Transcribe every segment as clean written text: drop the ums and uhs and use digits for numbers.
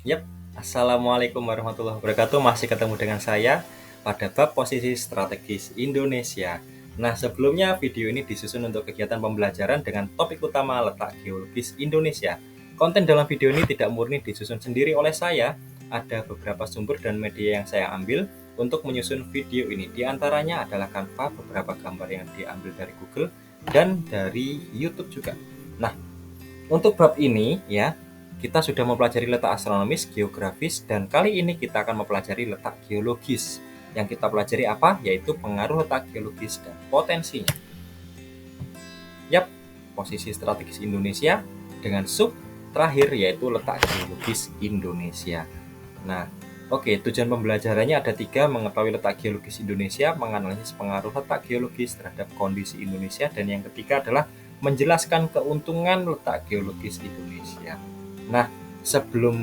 Yap, Assalamualaikum warahmatullahi wabarakatuh. Masih ketemu dengan saya pada bab posisi strategis Indonesia. Nah, sebelumnya video ini disusun untuk kegiatan pembelajaran dengan topik utama letak geologis Indonesia. Konten dalam video ini tidak murni disusun sendiri oleh saya. Ada beberapa sumber dan media yang saya ambil untuk menyusun video ini. Di antaranya adalah Canva, beberapa gambar yang diambil dari Google, dan dari YouTube juga. Nah, untuk bab ini ya, kita sudah mempelajari letak astronomis, geografis, dan kali ini kita akan mempelajari letak geologis. Yang kita pelajari apa? Yaitu pengaruh letak geologis dan potensinya. Yap, posisi strategis Indonesia dengan sub terakhir yaitu letak geologis Indonesia. Nah, oke, tujuan pembelajarannya ada tiga: mengetahui letak geologis Indonesia, menganalisis pengaruh letak geologis terhadap kondisi Indonesia, dan yang ketiga adalah menjelaskan keuntungan letak geologis Indonesia. Nah, sebelum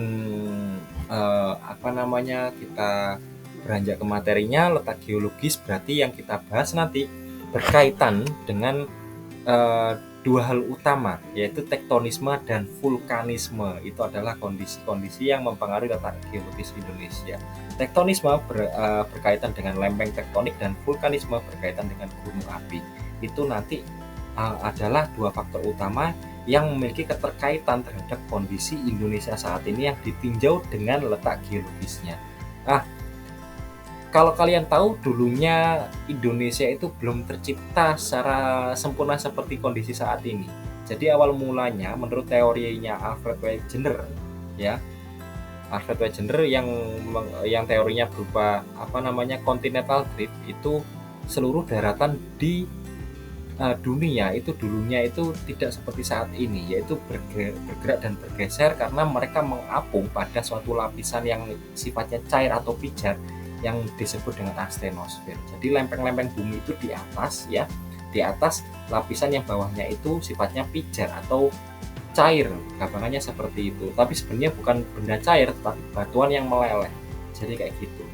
kita beranjak ke materinya, letak geologis berarti yang kita bahas nanti berkaitan dengan eh, dua hal utama, yaitu tektonisme dan vulkanisme. Itu adalah kondisi-kondisi yang mempengaruhi letak geologis Indonesia. Tektonisme berkaitan dengan lempeng tektonik dan vulkanisme berkaitan dengan gunung api. Itu nanti adalah dua faktor utama yang memiliki keterkaitan terhadap kondisi Indonesia saat ini yang ditinjau dengan letak geologisnya. Ah, kalau kalian tahu, dulunya Indonesia itu belum tercipta secara sempurna seperti kondisi saat ini. Jadi awal mulanya menurut teorinya Alfred Wegener, ya, Alfred Wegener yang teorinya berupa continental drift, itu seluruh daratan di dunia itu dulunya itu tidak seperti saat ini, yaitu bergerak dan bergeser karena mereka mengapung pada suatu lapisan yang sifatnya cair atau pijar yang disebut dengan astenosfer. Jadi lempeng-lempeng bumi itu di atas, ya, di atas lapisan yang bawahnya itu sifatnya pijar atau cair, gampangannya seperti itu. Tapi sebenarnya bukan benda cair, tetapi batuan yang meleleh. Jadi kayak gitu.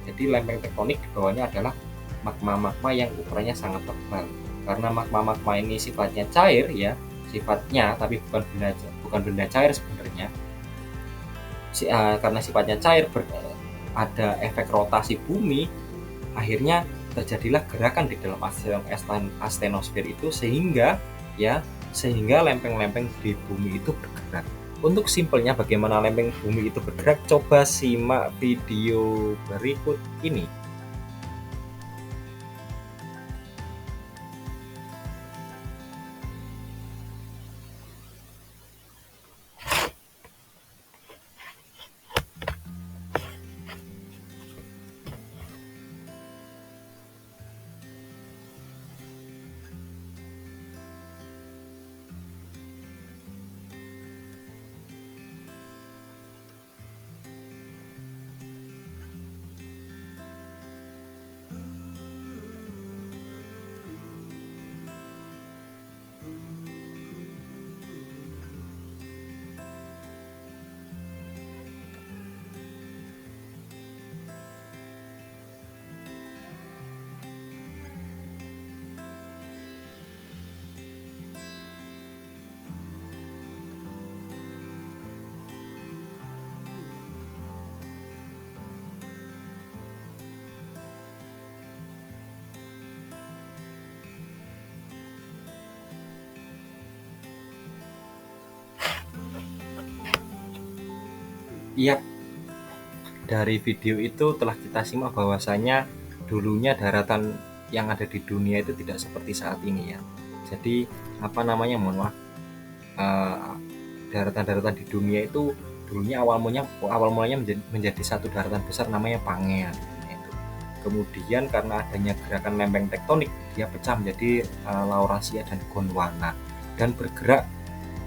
Jadi lempeng tektonik di bawahnya adalah magma-magma yang ukurannya sangat tebal. Karena magma-magma ini sifatnya cair, ya, sifatnya, tapi bukan benda cair sebenarnya. Karena sifatnya cair, ada efek rotasi bumi, akhirnya terjadilah gerakan di dalam astenosfer itu sehingga lempeng-lempeng di bumi itu bergerak. Untuk simpelnya bagaimana lempeng bumi itu bergerak, coba simak video berikut ini. Iya, dari video itu telah kita simak bahwasanya dulunya daratan yang ada di dunia itu tidak seperti saat ini, ya. Jadi mohon maaf, eh, daratan-daratan di dunia itu dulunya awal mulanya menjadi satu daratan besar namanya Pangaea. Nah, itu. Kemudian karena adanya gerakan lempeng tektonik, dia pecah menjadi Laurasia dan Gondwana dan bergerak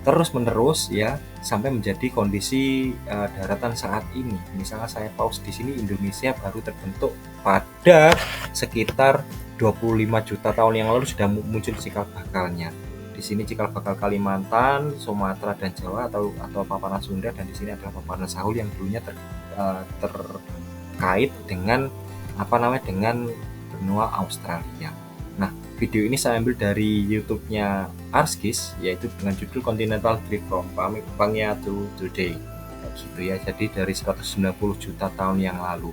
terus menerus, ya, sampai menjadi kondisi daratan saat ini. Misalnya saya pause di sini, Indonesia baru terbentuk pada sekitar 25 juta tahun yang lalu sudah muncul cikal bakalnya. Di sini cikal bakal Kalimantan, Sumatera dan Jawa atau paparan Sunda, dan di sini adalah paparan Sahul yang dulunya terkait dengan dengan benua Australia. Nah, video ini saya ambil dari YouTube-nya Arskis, yaitu dengan judul Continental Drift from Pangaea to Today. kayak gitu ya. Jadi dari 190 juta tahun yang lalu.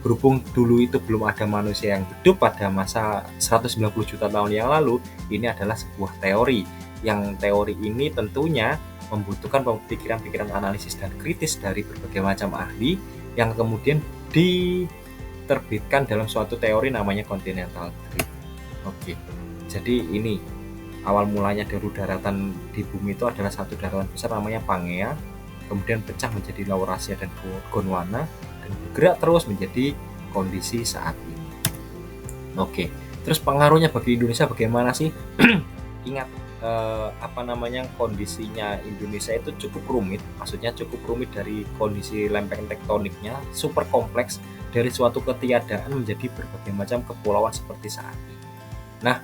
Berhubung dulu itu belum ada manusia yang hidup pada masa 190 juta tahun yang lalu, ini adalah sebuah teori. Yang teori ini tentunya membutuhkan pikiran-pikiran analisis dan kritis dari berbagai macam ahli yang kemudian diterbitkan dalam suatu teori namanya continental drift. Oke, jadi ini awal mulanya dari daratan di bumi itu adalah satu daratan besar namanya Pangea, kemudian pecah menjadi Laurasia dan Gondwana, dan bergerak terus menjadi kondisi saat ini. Oke, terus pengaruhnya bagi Indonesia bagaimana sih? Ingat kondisinya Indonesia itu cukup rumit, maksudnya cukup rumit dari kondisi lempeng tektoniknya, super kompleks dari suatu ketiadaan menjadi berbagai macam kepulauan seperti saat ini. Nah,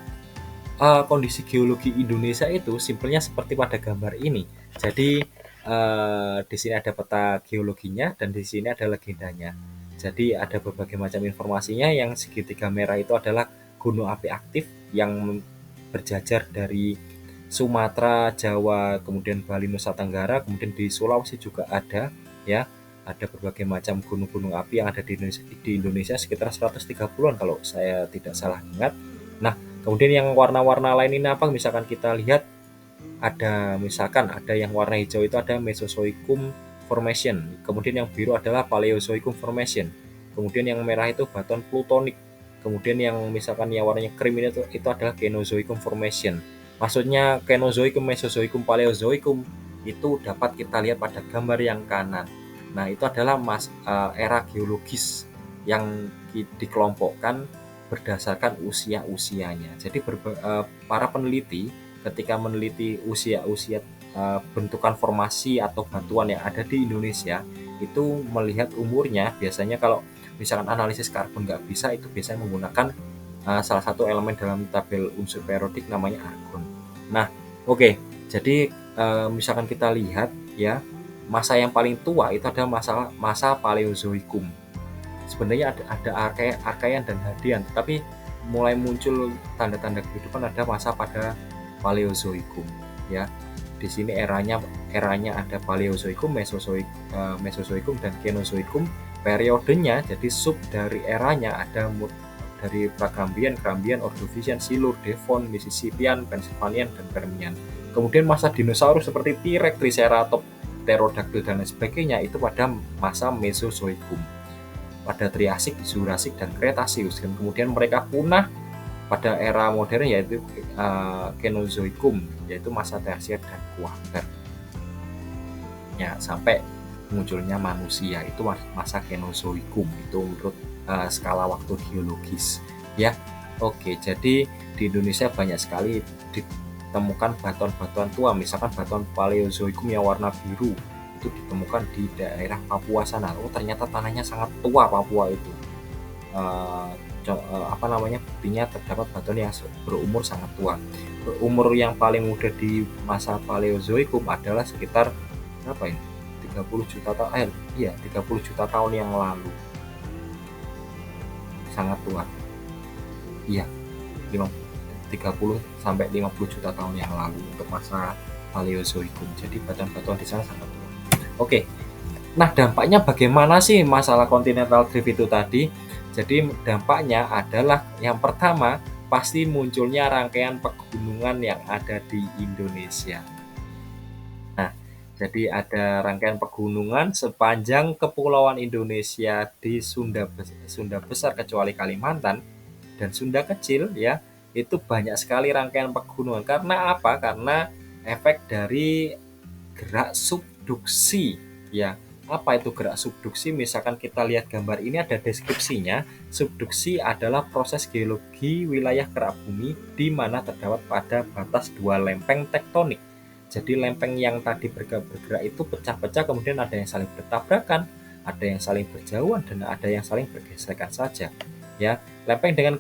kondisi geologi Indonesia itu simpelnya seperti pada gambar ini. Jadi di sini ada peta geologinya dan di sini ada legendanya. Jadi ada berbagai macam informasinya. Yang segitiga merah itu adalah gunung api aktif yang berjajar dari Sumatera, Jawa, kemudian Bali, Nusa Tenggara, kemudian di Sulawesi juga ada ya. Ada berbagai macam gunung-gunung api yang ada di Indonesia sekitar 130-an kalau saya tidak salah ingat. Nah, kemudian yang warna-warna lain ini apa? Misalkan kita lihat ada yang warna hijau itu ada Mesozoikum Formation, kemudian yang biru adalah Paleozoikum Formation, kemudian yang merah itu batuan plutonik, kemudian yang misalkan yang warnanya krim ini itu adalah Kenozoikum Formation. Maksudnya Kenozoikum, Mesozoikum, Paleozoikum itu dapat kita lihat pada gambar yang kanan. Nah, itu adalah era geologis yang dikelompokkan berdasarkan usia-usianya. Jadi para peneliti ketika meneliti usia-usia bentukan formasi atau batuan yang ada di Indonesia itu melihat umurnya. Biasanya kalau misalkan analisis karbon nggak bisa, itu biasanya menggunakan salah satu elemen dalam tabel unsur periodik namanya argon. Nah, oke. Jadi misalkan kita lihat ya, masa yang paling tua itu adalah masa Paleozoikum. Sebenarnya ada Arkaian dan Hadian, tetapi mulai muncul tanda-tanda kehidupan ada masa pada Paleozoikum ya. Di sini eranya ada Paleozoikum, Mesozoikum dan Kenozoikum. Periodenya jadi sub dari eranya ada dari Prakambrian, Cambrian, Ordovician, Silur, Devon, Mississippian, Pennsylvanian dan Permian. Kemudian masa dinosaurus seperti T-Rex, Triceratops, Pterodactyl dan sebagainya itu pada masa Mesozoikum. Pada Triasik, Jurasik dan Kretasius, dan kemudian mereka punah pada era modern yaitu Kenozoikum, yaitu masa Tersier dan Kuarter. Ya, sampai munculnya manusia itu masa Kenozoikum itu menurut skala waktu geologis ya. Oke, jadi di Indonesia banyak sekali ditemukan batuan-batuan tua, misalkan batuan Paleozoikum yang warna biru itu ditemukan di daerah Papua sana. Oh, ternyata tanahnya sangat tua Papua itu. Buktinya terdapat batuan yang berumur sangat tua. Umur yang paling muda di masa Paleozoikum adalah sekitar berapa ini? 30 juta tahun. 30 juta tahun yang lalu. Sangat tua. Iya. 30 sampai 50 juta tahun yang lalu untuk masa Paleozoikum. Jadi batuan-batuan di sana sangat tua. Oke. Nah, dampaknya bagaimana sih masalah continental drift itu tadi? Jadi dampaknya adalah yang pertama pasti munculnya rangkaian pegunungan yang ada di Indonesia. Nah, jadi ada rangkaian pegunungan sepanjang kepulauan Indonesia di Sunda besar kecuali Kalimantan dan Sunda kecil ya, itu banyak sekali rangkaian pegunungan. Karena apa? Karena efek dari gerak subduksi ya. Apa itu gerak subduksi? Misalkan kita lihat gambar ini ada deskripsinya. Subduksi adalah proses geologi wilayah kerak bumi di mana terdapat pada batas dua lempeng tektonik. Jadi lempeng yang tadi bergerak itu pecah-pecah, kemudian ada yang saling bertabrakan, ada yang saling berjauhan, dan ada yang saling bergesekan saja. Ya, lempeng dengan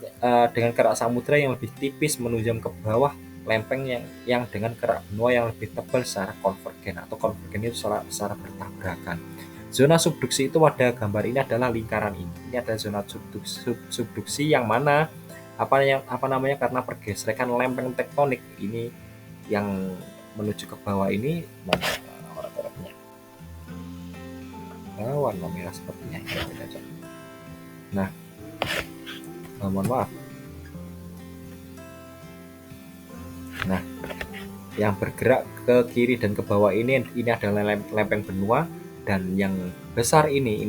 kerak samudra yang lebih tipis menunjam ke bawah lempeng yang dengan kerak benua yang lebih tebal secara konvergen, atau konvergen itu secara bertabrakan. Zona subduksi itu pada gambar ini adalah lingkaran ini. Ini ada zona subduksi yang mana karena pergesekan lempeng tektonik ini yang menuju ke bawah ini warna merah sepertinya. Nah, mohon maaf. Nah, yang bergerak ke kiri dan ke bawah ini adalah lempeng benua, dan yang besar ini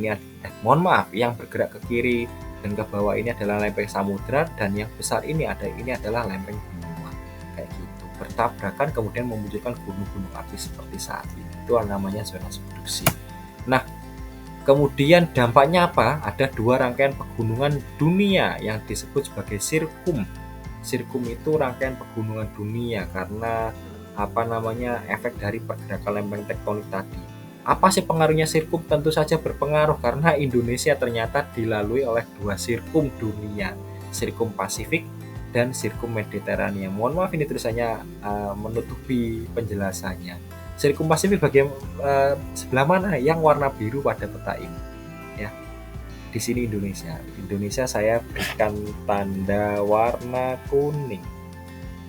mohon maaf, yang bergerak ke kiri dan ke bawah ini adalah lempeng samudra, dan yang besar ini adalah lempeng benua. Kayak gitu. Bertabrakan kemudian memunculkan gunung-gunung api seperti saat ini. Itu namanya zona subduksi. Nah, kemudian dampaknya apa? Ada 2 rangkaian pegunungan dunia yang disebut sebagai sirkum. Sirkum itu rangkaian pegunungan dunia karena efek dari pergerakan lempeng tektonik tadi. Apa sih pengaruhnya sirkum? Tentu saja berpengaruh karena Indonesia ternyata dilalui oleh 2 sirkum dunia, sirkum Pasifik dan sirkum Mediterania. Mohon maaf ini tulisannya menutupi penjelasannya. Sirkum Pasifik bagian sebelah mana? Yang warna biru pada peta ini. Ya, di sini Indonesia. Indonesia saya berikan tanda warna kuning.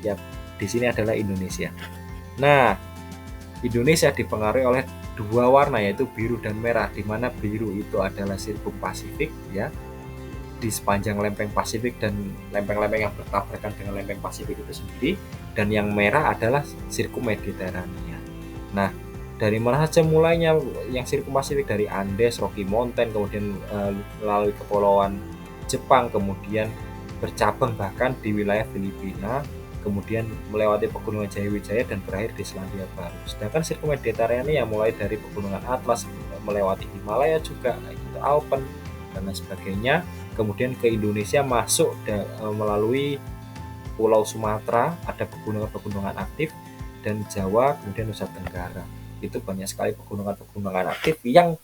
Ya, di sini adalah Indonesia. Nah, Indonesia dipengaruhi oleh 2 warna yaitu biru dan merah, di mana biru itu adalah sirkum Pasifik ya, di sepanjang lempeng Pasifik dan lempeng-lempeng yang bertabrakan dengan lempeng Pasifik itu sendiri, dan yang merah adalah sirkum Mediterania. Nah, dari mana saja mulainya yang sirkum Pasifik? Dari Andes, Rocky Mountain, kemudian melalui kepulauan Jepang, kemudian bercabang bahkan di wilayah Filipina, kemudian melewati pegunungan Jayawijaya dan berakhir di Selandia Baru. Sedangkan sirkum Mediterania yang mulai dari pegunungan Atlas, melewati Himalaya juga, gitu, Alpen dan lain sebagainya, kemudian ke Indonesia masuk melalui Pulau Sumatera, ada pegunungan-pegunungan aktif, dan Jawa, kemudian Nusa Tenggara. Itu banyak sekali pegunungan-pegunungan aktif yang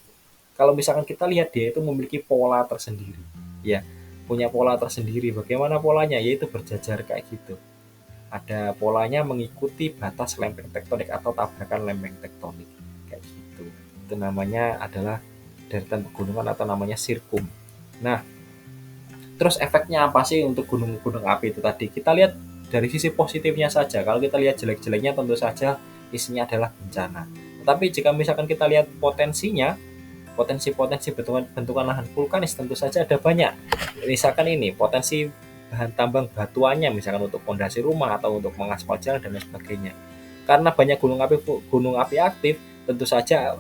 kalau misalkan kita lihat dia itu memiliki pola tersendiri. Ya, punya pola tersendiri. Bagaimana polanya? Yaitu berjajar kayak gitu. Ada polanya mengikuti batas lempeng tektonik atau tabrakan lempeng tektonik kayak gitu. Itu namanya adalah deretan pegunungan atau namanya sirkum. Nah, terus efeknya apa sih untuk gunung-gunung api itu tadi? Kita lihat dari sisi positifnya saja. Kalau kita lihat jelek-jeleknya tentu saja isinya adalah bencana. Tetapi jika misalkan kita lihat potensinya, potensi-potensi bentukan lahan vulkanis tentu saja ada banyak. Misalkan ini potensi bahan tambang batuannya, misalkan untuk fondasi rumah atau untuk mengaspal jalan dan lain sebagainya. Karena banyak gunung api aktif, tentu saja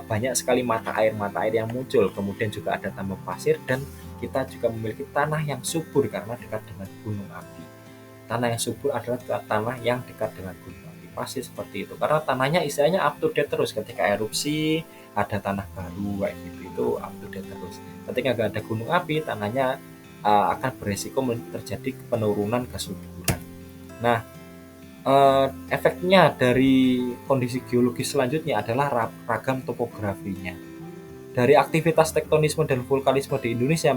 banyak sekali mata air yang muncul. Kemudian juga ada tambang pasir, dan kita juga memiliki tanah yang subur karena dekat dengan gunung api. Tanah yang subur adalah tanah yang dekat dengan gunung api. Pasti seperti itu. Karena tanahnya istilahnya up to date terus. Ketika erupsi, ada tanah baru kayak gitu, itu up to date terus. Ketika nggak ada gunung api, tanahnya akan beresiko terjadi penurunan kesuburan. Nah, efeknya dari kondisi geologis selanjutnya adalah ragam topografinya. Dari aktivitas tektonisme dan vulkanisme di Indonesia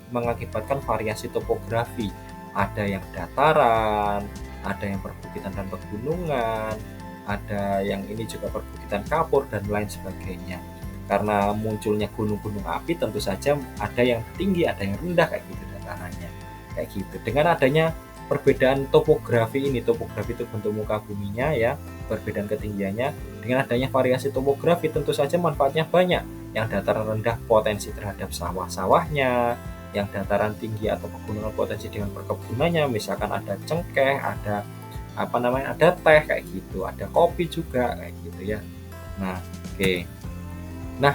mengakibatkan variasi topografi. Ada yang dataran, ada yang perbukitan dan pegunungan, ada yang ini juga perbukitan kapur dan lain sebagainya. Karena munculnya gunung-gunung api, tentu saja ada yang tinggi, ada yang rendah kayak gitu datarannya. Kayak gitu. Dengan adanya perbedaan topografi ini, topografi itu bentuk muka buminya ya, perbedaan ketinggiannya, dengan adanya variasi topografi tentu saja manfaatnya banyak. Yang dataran rendah potensi terhadap sawah-sawahnya, yang dataran tinggi atau pegunungan potensi dengan perkebunannya, misalkan ada cengkeh, ada ada teh kayak gitu, ada kopi juga kayak gitu ya. Nah, oke. Nah,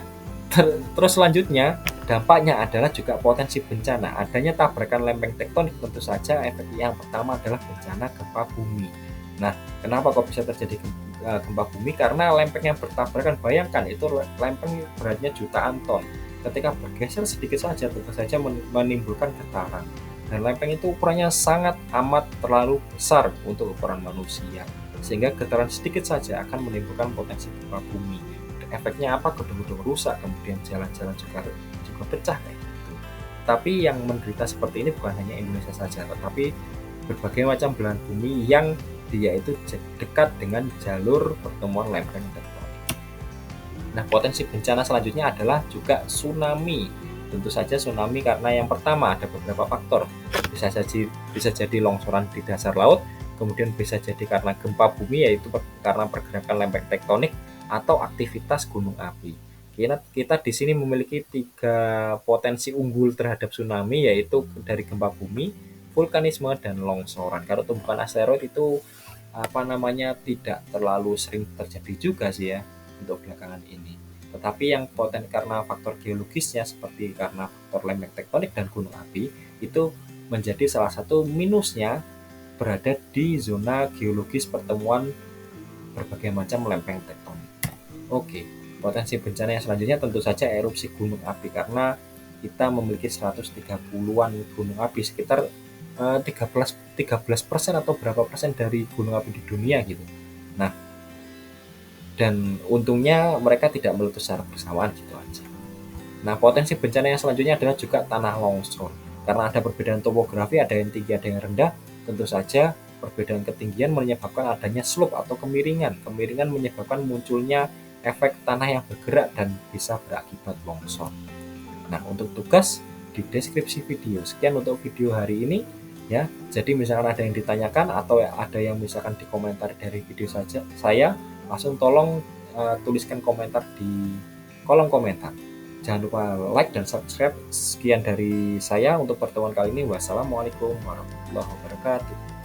terus selanjutnya dampaknya adalah juga potensi bencana. Adanya tabrakan lempeng tektonik tentu saja efek yang pertama adalah bencana gempa bumi. Nah, kenapa kok bisa terjadi gempa bumi? Karena lempeng yang bertabrakan, bayangkan itu lempeng beratnya jutaan ton. Ketika bergeser sedikit saja tentu saja menimbulkan getaran. Dan lempeng itu ukurannya sangat amat terlalu besar untuk ukuran manusia. Sehingga getaran sedikit saja akan menimbulkan potensi gempa bumi. Efeknya apa? Gedung-gedung rusak, kemudian jalan-jalan juga pecah kayak gitu. Tapi yang menderita seperti ini bukan hanya Indonesia saja, tetapi berbagai macam belahan bumi yang dia itu dekat dengan jalur pertemuan lempeng tektonik. Nah, potensi bencana selanjutnya adalah juga tsunami. Tentu saja tsunami karena yang pertama ada beberapa faktor. Bisa jadi longsoran di dasar laut, kemudian bisa jadi karena gempa bumi, yaitu karena pergerakan lempeng tektonik, atau aktivitas gunung api. kita di sini memiliki 3 potensi unggul terhadap tsunami, yaitu dari gempa bumi, vulkanisme, dan longsoran. Kalau tumbukan asteroid itu tidak terlalu sering terjadi juga sih ya untuk belakangan ini. Tetapi yang karena faktor geologisnya seperti karena faktor lempeng tektonik dan gunung api itu menjadi salah satu minusnya berada di zona geologis pertemuan berbagai macam lempeng tektonik. Oke, potensi bencana yang selanjutnya tentu saja erupsi gunung api, karena kita memiliki 130-an gunung api, sekitar 13% atau berapa persen dari gunung api di dunia gitu. Nah, dan untungnya mereka tidak meletus secara bersamaan gitu aja. Nah, potensi bencana yang selanjutnya adalah juga tanah longsor. Karena ada perbedaan topografi, ada yang tinggi, ada yang rendah, tentu saja perbedaan ketinggian menyebabkan adanya slope atau kemiringan. Kemiringan menyebabkan munculnya efek tanah yang bergerak dan bisa berakibat longsor. Nah, untuk tugas di deskripsi video. Sekian untuk video hari ini ya. Jadi misalkan ada yang ditanyakan atau ada yang misalkan di komentar dari video saja saya, langsung tolong tuliskan komentar di kolom komentar. Jangan lupa like dan subscribe. Sekian dari saya untuk pertemuan kali ini. Wassalamualaikum warahmatullahi wabarakatuh.